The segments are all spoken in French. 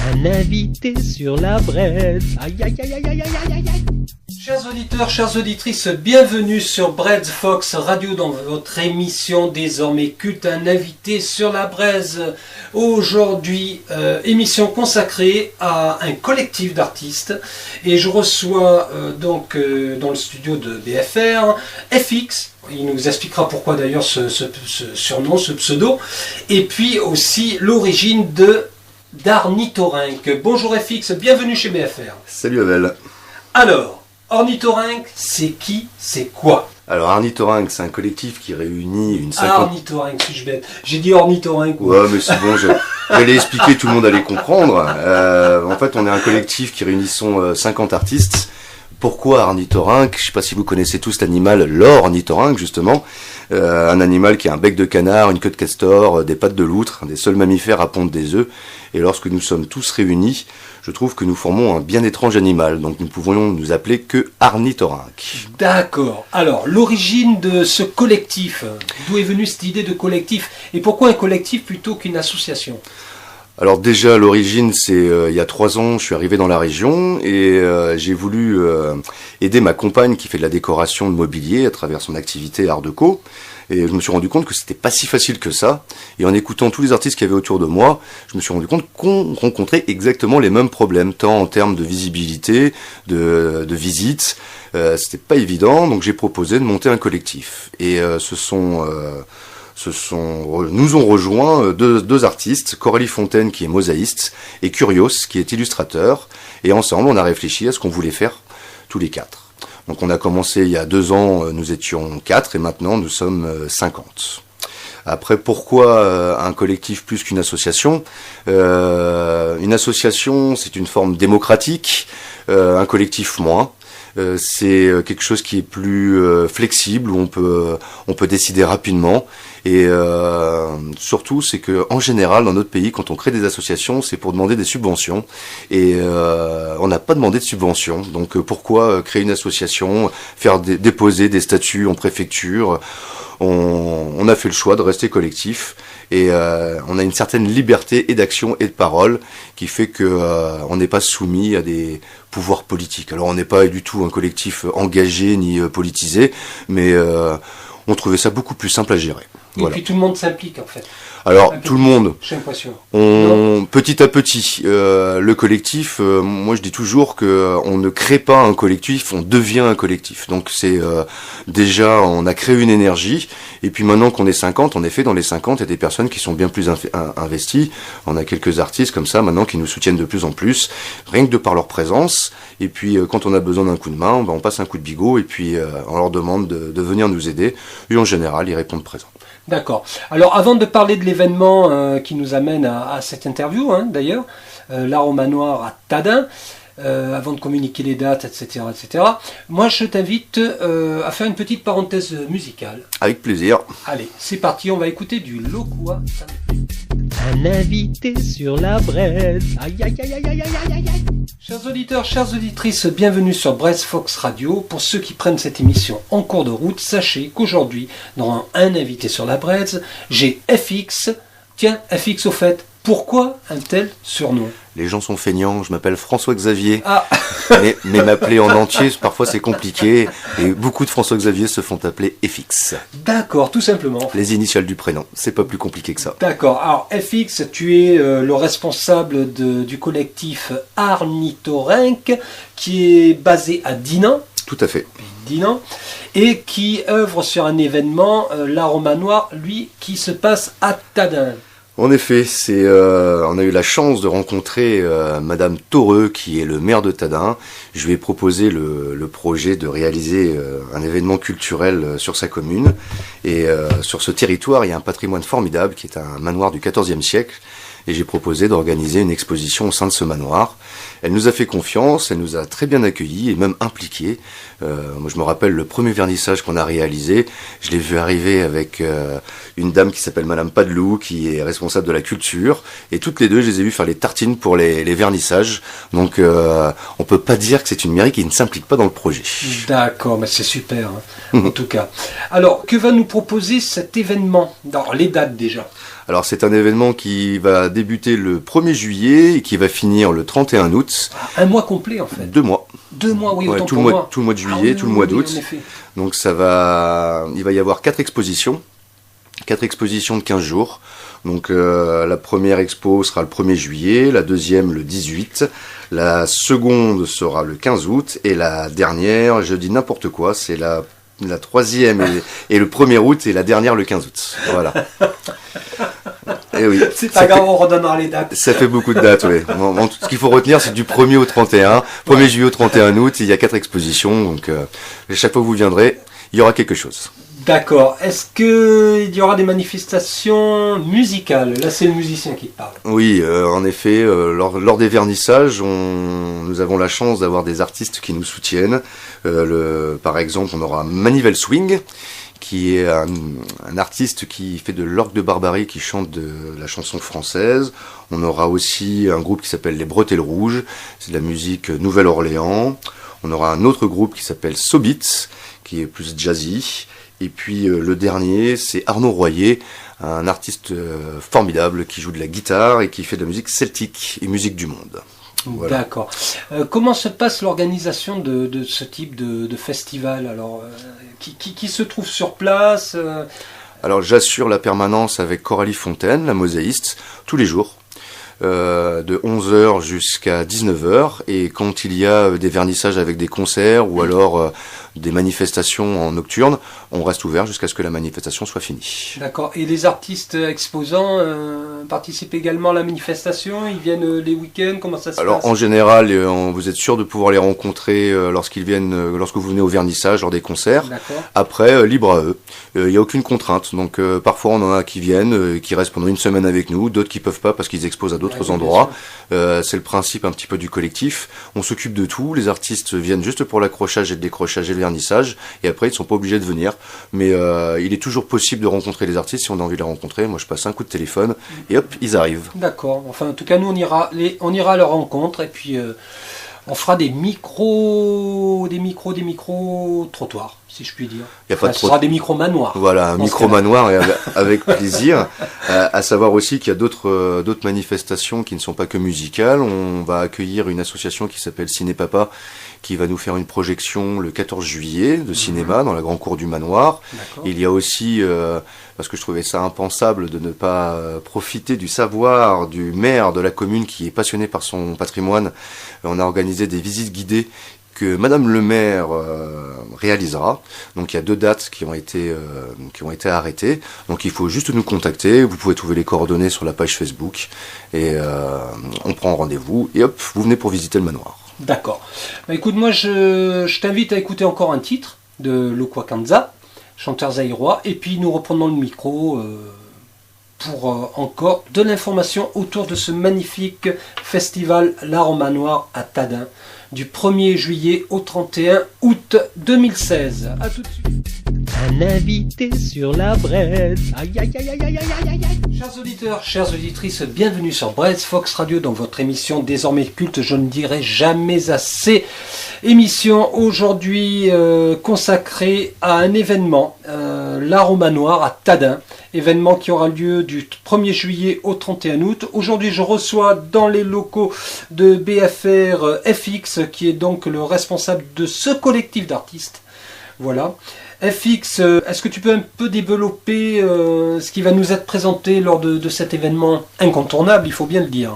Un invité sur la braise. Aïe aïe aïe aïe aïe aïe aïe aïe. Chers auditeurs, chères auditrices, bienvenue sur Braise Fox Radio dans votre émission désormais culte, un invité sur la braise. Aujourd'hui, émission consacrée à un collectif d'artistes et je reçois dans le studio de BFR FX. Il nous expliquera pourquoi d'ailleurs ce surnom, ce pseudo, et puis aussi l'origine d'Ornithorynque. Bonjour FX, bienvenue chez BFR. Salut Abel. Alors, Ornithorynque, c'est qui, c'est quoi? Alors Ornithorynque, c'est un collectif qui réunit une cinquantaine... Ah, Ornithorynque, suis-je bête? J'ai dit Ornithorynque. Ouais, mais c'est bon, j'allais expliquer, tout le monde allait comprendre. En fait, on est un collectif qui réunissons 50 artistes. Pourquoi ornithorynque? Je ne sais pas si vous connaissez tous l'animal, l'ornithorynque justement. Un animal qui a un bec de canard, une queue de castor, des pattes de loutre, un des seuls mammifères à pondre des œufs. Et lorsque nous sommes tous réunis, je trouve que nous formons un bien étrange animal. Donc nous pourrions nous appeler que ornithorynque. D'accord. Alors, l'origine de ce collectif, d'où est venue cette idée de collectif? Et pourquoi un collectif plutôt qu'une association? Alors déjà, l'origine, c'est il y a 3 ans, je suis arrivé dans la région et j'ai voulu aider ma compagne qui fait de la décoration de mobilier à travers son activité Art Déco. Et je me suis rendu compte que c'était pas si facile que ça. Et en écoutant tous les artistes qu'il y avait autour de moi, je me suis rendu compte qu'on rencontrait exactement les mêmes problèmes, tant en termes de visibilité, de visite. C'était pas évident, donc j'ai proposé de monter un collectif. Et nous ont rejoint deux artistes, Coralie Fontaine qui est mosaïste et Curios qui est illustrateur. Et ensemble, on a réfléchi à ce qu'on voulait faire tous les 4. Donc on a commencé il y a 2 ans, nous étions 4 et maintenant nous sommes 50. Après, pourquoi un collectif plus qu'une association? Une association, c'est une forme démocratique, un collectif moins. C'est quelque chose qui est plus flexible, où on peut décider rapidement. Et surtout, c'est que en général, dans notre pays, quand on crée des associations, c'est pour demander des subventions. Et on n'a pas demandé de subventions. Donc pourquoi créer une association, faire déposer des statuts en préfecture? On a fait le choix de rester collectif. Et on a une certaine liberté et d'action et de parole qui fait que on n'est pas soumis à des pouvoirs politiques. Alors on n'est pas du tout un collectif engagé ni politisé, mais on trouvait ça beaucoup plus simple à gérer. Et puis tout le monde s'implique en fait. Alors tout le monde, j'ai l'impression. Petit à petit, le collectif, moi je dis toujours que on ne crée pas un collectif, on devient un collectif. Donc c'est déjà, on a créé une énergie, et puis maintenant qu'on est 50, en effet dans les 50, il y a des personnes qui sont bien plus investies. On a quelques artistes comme ça maintenant qui nous soutiennent de plus en plus, rien que de par leur présence. Et puis quand on a besoin d'un coup de main, on passe un coup de bigot, et puis on leur demande de venir nous aider, et en général ils répondent présent. D'accord. Alors avant de parler de l'événement qui nous amène à cette interview, d'ailleurs, l'Aroma Noir à Tadin, avant de communiquer les dates, etc., moi je t'invite à faire une petite parenthèse musicale. Avec plaisir. Allez, c'est parti, on va écouter du Lokua. Un invité sur la braise. Aïe aïe aïe aïe aïe aïe aïe aïe. Chers auditeurs, chères auditrices, bienvenue sur Braise Fox Radio. Pour ceux qui prennent cette émission en cours de route, sachez qu'aujourd'hui, dans un invité sur la braise, j'ai FX. Tiens, FX au fait, pourquoi un tel surnom? Les gens sont feignants, je m'appelle François-Xavier, ah. mais m'appeler en entier, parfois c'est compliqué, et beaucoup de François-Xavier se font appeler FX. D'accord, tout simplement. Les initiales du prénom, c'est pas plus compliqué que ça. D'accord, alors FX, tu es le responsable du collectif Ornithorynque, qui est basé à Dinan. Tout à fait. Dinan, et qui œuvre sur un événement, l'Aroma Noir, lui, qui se passe à Tadin. En effet, on a eu la chance de rencontrer Madame Taureux, qui est le maire de Tadin. Je lui ai proposé le projet de réaliser un événement culturel sur sa commune. Et sur ce territoire, il y a un patrimoine formidable qui est un manoir du XIVe siècle. Et j'ai proposé d'organiser une exposition au sein de ce manoir. Elle nous a fait confiance, elle nous a très bien accueillis et même impliqués. Moi, je me rappelle le premier vernissage qu'on a réalisé. Je l'ai vu arriver avec une dame qui s'appelle Madame Padelou, qui est responsable de la culture. Et toutes les deux, je les ai vues faire les tartines pour les vernissages. Donc, on peut pas dire que c'est une mairie qui ne s'implique pas dans le projet. D'accord, mais c'est super, en tout cas. Alors, que va nous proposer cet événement? Alors, les dates déjà. Alors c'est un événement qui va débuter le 1er juillet et qui va finir le 31 août. Un mois complet en fait. 2 mois. 2 mois, oui, Ouais, autant tout pour le moi. mois, tout le mois de juillet, Ah oui, tout le oui, mois oui, d'août. en effet. Donc il va y avoir 4 expositions. 4 expositions de 15 jours. Donc la première expo sera le 1er juillet, la deuxième le 18, la seconde sera le 15 août et la dernière, je dis n'importe quoi, c'est la troisième et le 1er août et la dernière le 15 août. Voilà. Et oui, C'est pas grave, on redonnera les dates. ça fait beaucoup de dates, oui. Ce qu'il faut retenir, c'est du 1er au 31, 1er juillet au 31 août, il y a 4 expositions, donc chaque fois que vous viendrez, il y aura quelque chose. D'accord. Est-ce qu'il y aura des manifestations musicales? Là, c'est le musicien qui parle. Oui, en effet, lors des vernissages, nous avons la chance d'avoir des artistes qui nous soutiennent. Par exemple, on aura Manivelle Swing, qui est un artiste qui fait de l'orgue de barbarie, qui chante de la chanson française. On aura aussi un groupe qui s'appelle Les Bretelles Rouges, c'est de la musique Nouvelle-Orléans. On aura un autre groupe qui s'appelle Sobits, qui est plus jazzy. Et puis le dernier, c'est Arnaud Royer, un artiste formidable qui joue de la guitare et qui fait de la musique celtique et musique du monde. Voilà. D'accord. Comment se passe l'organisation de ce type de festival? Alors, qui se trouve sur place? Alors j'assure la permanence avec Coralie Fontaine, la mosaïste, tous les jours. De 11h jusqu'à 19h, et quand il y a des vernissages avec des concerts ou alors des manifestations en nocturne, on reste ouvert jusqu'à ce que la manifestation soit finie. D'accord. Et les artistes exposants participent également à la manifestation? Ils viennent les week-ends? Comment ça se Alors passe? en général, vous êtes sûr de pouvoir les rencontrer lorsque vous venez au vernissage, lors des concerts. D'accord. Après, libre à eux. Il n'y a aucune contrainte. Donc parfois on en a qui viennent, qui restent pendant une semaine avec nous, d'autres qui peuvent pas parce qu'ils exposent à d'autres endroits. C'est le principe un petit peu du collectif. On s'occupe de tout. Les artistes viennent juste pour l'accrochage et le décrochage et le vernissage. Et après, ils ne sont pas obligés de venir. Mais il est toujours possible de rencontrer les artistes si on a envie de les rencontrer. Moi, je passe un coup de téléphone et hop, ils arrivent. D'accord. Enfin, en tout cas, nous, on ira à leur rencontre et puis on fera des micro-trottoirs, si je puis dire. Il y a pas de Ce sera des micro-manoirs. Voilà, un Dans ce micro-manoir et avec plaisir. À savoir aussi qu'il y a d'autres manifestations qui ne sont pas que musicales. On va accueillir une association qui s'appelle Ciné Papa, qui va nous faire une projection le 14 juillet de cinéma dans la grande cour du manoir. D'accord. Il y a aussi, parce que je trouvais ça impensable de ne pas profiter du savoir du maire de la commune qui est passionné par son patrimoine, on a organisé des visites guidées que Madame le maire réalisera. Donc il y a 2 dates qui ont été arrêtées. Donc il faut juste nous contacter. Vous pouvez trouver les coordonnées sur la page Facebook et on prend rendez-vous et hop, vous venez pour visiter le manoir. D'accord. Bah, écoute, moi, je t'invite à écouter encore un titre de Lokwa Kanza, chanteur zaïrois, et puis nous reprenons le micro pour encore de l'information autour de ce magnifique festival L'Art au Manoir à Tadin, du 1er juillet au 31 août 2016. A tout de suite. Un invité sur la braise. Aïe aïe aïe aïe aïe aïe aïe aïe. Chers auditeurs, chères auditrices, bienvenue sur Braise Fox Radio dans votre émission désormais culte, je ne dirai jamais assez. Émission aujourd'hui consacrée à un événement, l'Art au Manoir à Tadin. Événement qui aura lieu du 1er juillet au 31 août. Aujourd'hui, je reçois dans les locaux de BFR FX, qui est donc le responsable de ce collectif d'artistes. Voilà. FX, est-ce que tu peux un peu développer ce qui va nous être présenté lors de cet événement incontournable, il faut bien le dire?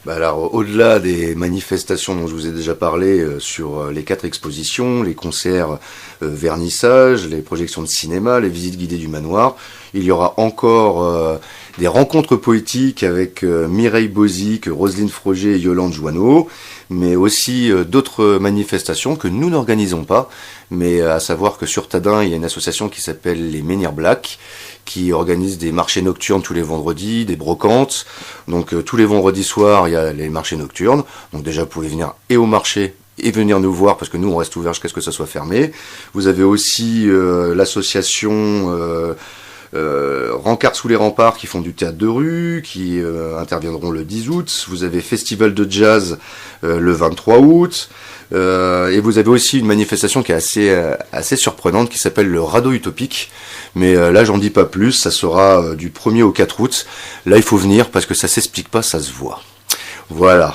Bah alors, au-delà des manifestations dont je vous ai déjà parlé sur les 4 expositions, les concerts vernissages, les projections de cinéma, les visites guidées du manoir, il y aura encore des rencontres poétiques avec Mireille Bozic, Roselyne Froger et Yolande Joanneau, mais aussi d'autres manifestations que nous n'organisons pas, mais à savoir que sur Tadin, il y a une association qui s'appelle les Menhirs Blacks, qui organise des marchés nocturnes tous les vendredis, des brocantes. Donc tous les vendredis soirs, il y a les marchés nocturnes. Donc déjà, vous pouvez venir et au marché et venir nous voir, parce que nous, on reste ouvert jusqu'à ce que ça soit fermé. Vous avez aussi l'association Rancart sous les remparts qui font du théâtre de rue, qui interviendront le 10 août. Vous avez Festival de jazz le 23 août. Et vous avez aussi une manifestation qui est assez surprenante qui s'appelle le Radeau Utopique. Mais là, j'en dis pas plus. Ça sera du 1er au 4 août. Là, il faut venir parce que ça s'explique pas, ça se voit. Voilà.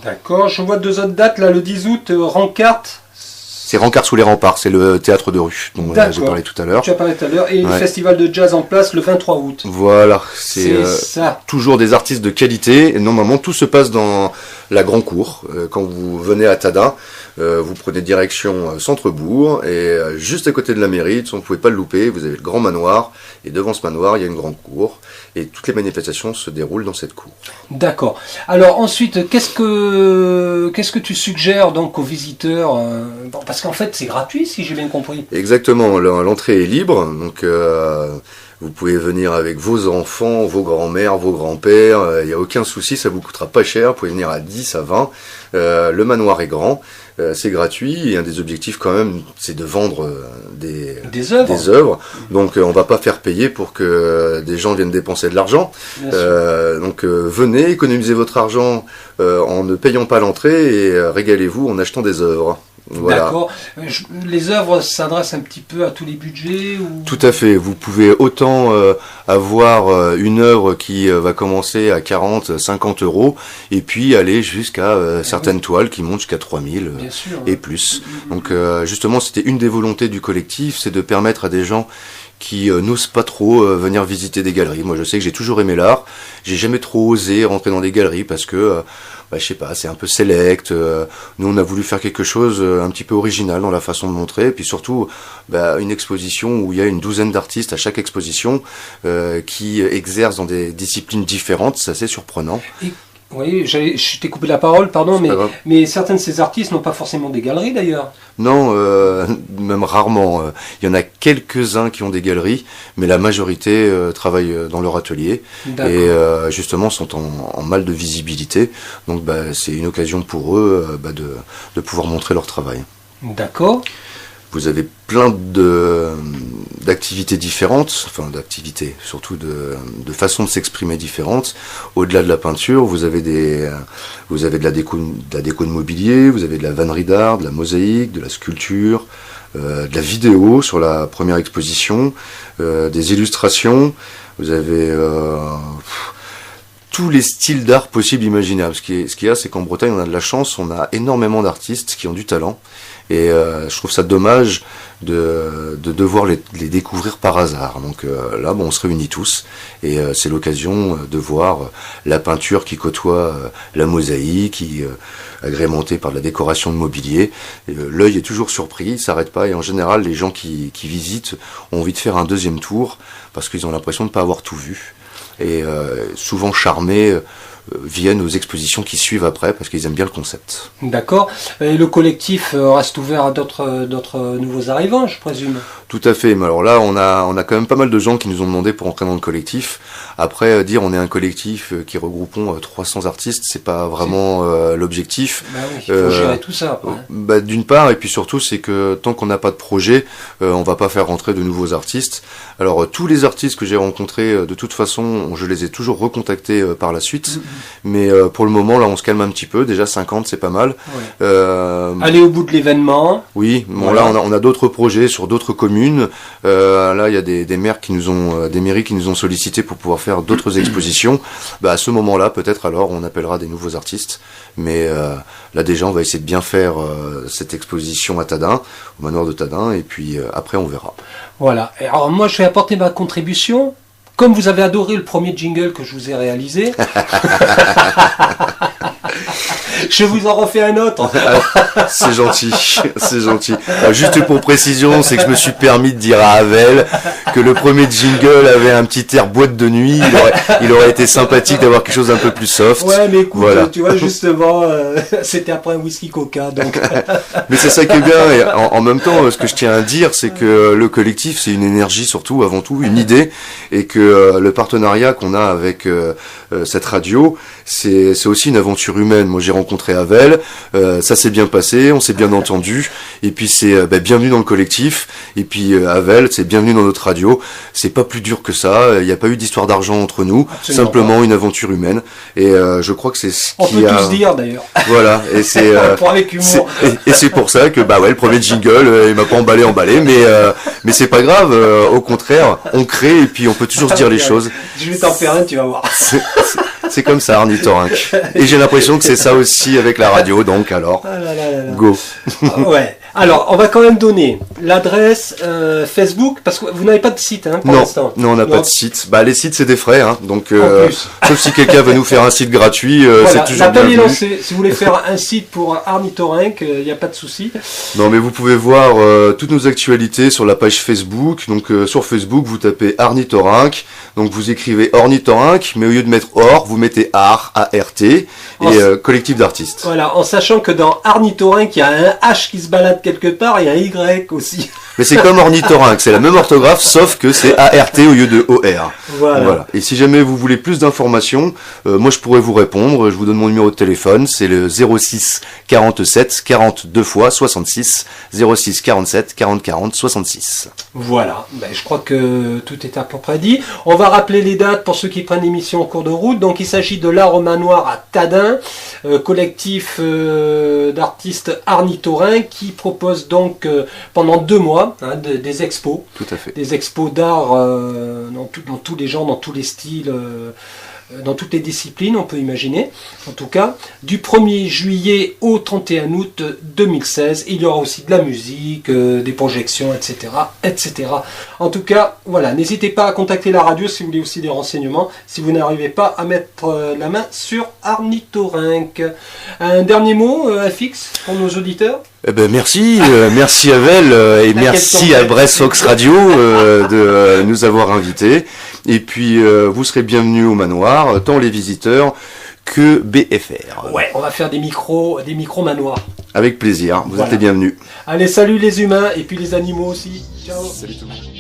D'accord, je vois 2 autres dates. Là, le 10 août, Rancart. C'est Rancart sous les remparts, c'est le théâtre de rue dont j'ai parlé tout à l'heure. Tu as parlé tout à l'heure. Et le festival de jazz en place le 23 août. Voilà, c'est ça. Toujours des artistes de qualité. Et normalement, tout se passe dans la Grand Cour. Quand vous venez à Tadin, vous prenez direction Centre-Bourg. Et juste à côté de la mairie, vous ne pouvez pas le louper, vous avez le grand manoir. Et devant ce manoir, il y a une grande cour. Et toutes les manifestations se déroulent dans cette cour. D'accord. Alors ensuite, qu'est-ce que tu suggères donc aux visiteurs parce qu'en fait, c'est gratuit, si j'ai bien compris. Exactement, l'entrée est libre, donc vous pouvez venir avec vos enfants, vos grands-mères, vos grands-pères, il n'y a aucun souci, ça vous coûtera pas cher, vous pouvez venir à 10, à 20. Le manoir est grand, c'est gratuit, et un des objectifs quand même, c'est de vendre des œuvres. Donc on va pas faire payer pour que des gens viennent dépenser de l'argent. Donc venez, économisez votre argent en ne payant pas l'entrée et régalez-vous en achetant des œuvres. Voilà. D'accord. Les œuvres s'adressent un petit peu à tous les budgets ou... Tout à fait. Vous pouvez autant avoir une œuvre qui va commencer à 40, 50 euros et puis aller jusqu'à certaines toiles qui montent jusqu'à 3000 et plus. Donc justement, c'était une des volontés du collectif, c'est de permettre à des gens qui n'osent pas trop venir visiter des galeries. Moi, je sais que j'ai toujours aimé l'art. J'ai jamais trop osé rentrer dans des galeries parce que... je sais pas, c'est un peu select. Nous, on a voulu faire quelque chose un petit peu original dans la façon de montrer. Et puis surtout, une exposition où il y a une douzaine d'artistes à chaque exposition qui exercent dans des disciplines différentes. C'est assez surprenant. Oui, je t'ai coupé la parole, pardon, mais certains de ces artistes n'ont pas forcément des galeries d'ailleurs. Non, même rarement. Il y en a quelques-uns qui ont des galeries, mais la majorité travaillent dans leur atelier et justement sont en mal de visibilité. Donc c'est une occasion pour eux de pouvoir montrer leur travail. D'accord. Vous avez plein d'activités différentes, surtout de façons de s'exprimer différentes. Au-delà de la peinture, vous avez de la déco de mobilier, vous avez de la vannerie d'art, de la mosaïque, de la sculpture, de la vidéo sur la première exposition, des illustrations. Vous avez tous les styles d'art possibles imaginables. Ce qu'il y a, c'est qu'en Bretagne, on a de la chance, on a énormément d'artistes qui ont du talent. Et je trouve ça dommage de devoir les découvrir par hasard. Donc là, on se réunit tous et c'est l'occasion de voir la peinture qui côtoie la mosaïque, qui agrémentée par de la décoration de mobilier. L'œil est toujours surpris, il s'arrête pas et en général, les gens qui visitent ont envie de faire un deuxième tour parce qu'ils ont l'impression de ne pas avoir tout vu. Et souvent charmés viennent aux expositions qui suivent après parce qu'ils aiment bien le concept. D'accord. Et le collectif reste ouvert à d'autres nouveaux arrivants, je présume. Tout à fait. Mais alors là, on a quand même pas mal de gens qui nous ont demandé pour entrer dans le collectif. Après, dire on est un collectif qui regroupons 300 artistes, c'est pas vraiment l'objectif. Oui, il faut gérer tout ça. D'une part, et puis surtout, c'est que tant qu'on n'a pas de projet, on va pas faire rentrer de nouveaux artistes. Alors tous les artistes que j'ai rencontrés, de toute façon, je les ai toujours recontactés par la suite. Mais pour le moment, là, on se calme un petit peu. Déjà 50, c'est pas mal. Aller au bout de l'événement. Oui, voilà. Là, on a d'autres projets sur d'autres communes. Là, il y a des maires des mairies qui nous ont sollicité pour pouvoir faire d'autres expositions. À ce moment-là, peut-être alors, on appellera des nouveaux artistes. Mais là, déjà, on va essayer de bien faire cette exposition à Tadin, au manoir de Tadin, et puis après, on verra. Voilà. Alors moi, je vais apporter ma contribution. Comme vous avez adoré le premier jingle que je vous ai réalisé, je vous en refais un autre. C'est gentil, c'est gentil. Juste pour précision, c'est que je me suis permis de dire à Havel que le premier jingle avait un petit air boîte de nuit. Il aurait été sympathique d'avoir quelque chose un peu plus soft. Ouais, mais écoute, voilà. Tu vois, justement, c'était après un whisky coca, donc. Mais c'est ça qui est bien. Et en même temps, ce que je tiens à dire, c'est que le collectif, c'est une énergie surtout, avant tout, une idée, et que le partenariat qu'on a avec cette radio, c'est aussi une aventure humaine. Moi, j'ai rencontré rencontré Havel, ça s'est bien passé, on s'est bien entendu, et puis c'est bienvenue dans le collectif, et puis Havel, c'est bienvenue dans notre radio. C'est pas plus dur que ça, il n'y a pas eu d'histoire d'argent entre nous, Absolument simplement pas. une aventure humaine, et je crois que c'est ce On qui peut a... tous dire d'ailleurs, Voilà, et c'est... avec humour. et c'est pour ça que le premier jingle, il m'a pas emballé, mais c'est pas grave, au contraire, on crée et puis on peut toujours se dire les choses. Je vais t'en faire un, tu vas voir. C'est comme ça, Arnie Torinck. Et j'ai l'impression que c'est ça aussi avec la radio, donc alors, Ah là là là là. go. Ouais. Alors, on va quand même donner l'adresse Facebook, parce que vous n'avez pas de site pour Non, l'instant. non, on n'a pas de site. Les sites, c'est des frais, hein, donc En plus. sauf si quelqu'un veut nous faire un site gratuit, Voilà, c'est toujours l'appel est bienvenu. lancé. Si vous voulez faire un site pour Arnie Torinck, il n'y a pas de souci. Non, mais vous pouvez voir toutes nos actualités sur la page Facebook. Donc sur Facebook, vous tapez Arnie Torinck. Donc vous écrivez Ornithorynque, mais au lieu de mettre Or, vous mettez Art, A-R-T, et collectif d'artistes. Voilà, en sachant que dans Ornithorynque, il y a un H qui se balade quelque part et un Y aussi. Mais c'est comme Ornithorynque, c'est la même orthographe, sauf que c'est A-R-T au lieu de O-R. Voilà. Et si jamais vous voulez plus d'informations, moi je pourrais vous répondre. Je vous donne mon numéro de téléphone, c'est le 06 47 42 fois 66, 06 47 40 40 66. Voilà, je crois que tout est à peu près dit. On va rappeler les dates pour ceux qui prennent l'émission en cours de route. Donc il s'agit de l'Art au Manoir à Tadin, collectif d'artistes Ornithorynque qui propose donc pendant 2 mois des expos. Tout à fait. Des expos d'art dans tous les genres, dans tous les styles, dans toutes les disciplines, on peut imaginer. En tout cas, du 1er juillet au 31 août 2016, il y aura aussi de la musique, des projections, etc., etc. En tout cas, voilà, n'hésitez pas à contacter la radio si vous voulez aussi des renseignements, si vous n'arrivez pas à mettre la main sur Ornithorynque. Un dernier mot, fixe, pour nos auditeurs ? Merci Havel et merci à Brest Fox Radio de nous avoir invités. Et puis vous serez bienvenus au manoir, tant les visiteurs que BFR. Ouais, on va faire des micros manoirs. Avec plaisir, vous Voilà. êtes les bienvenus. Allez, salut les humains et puis les animaux aussi. Ciao. Salut tout le monde.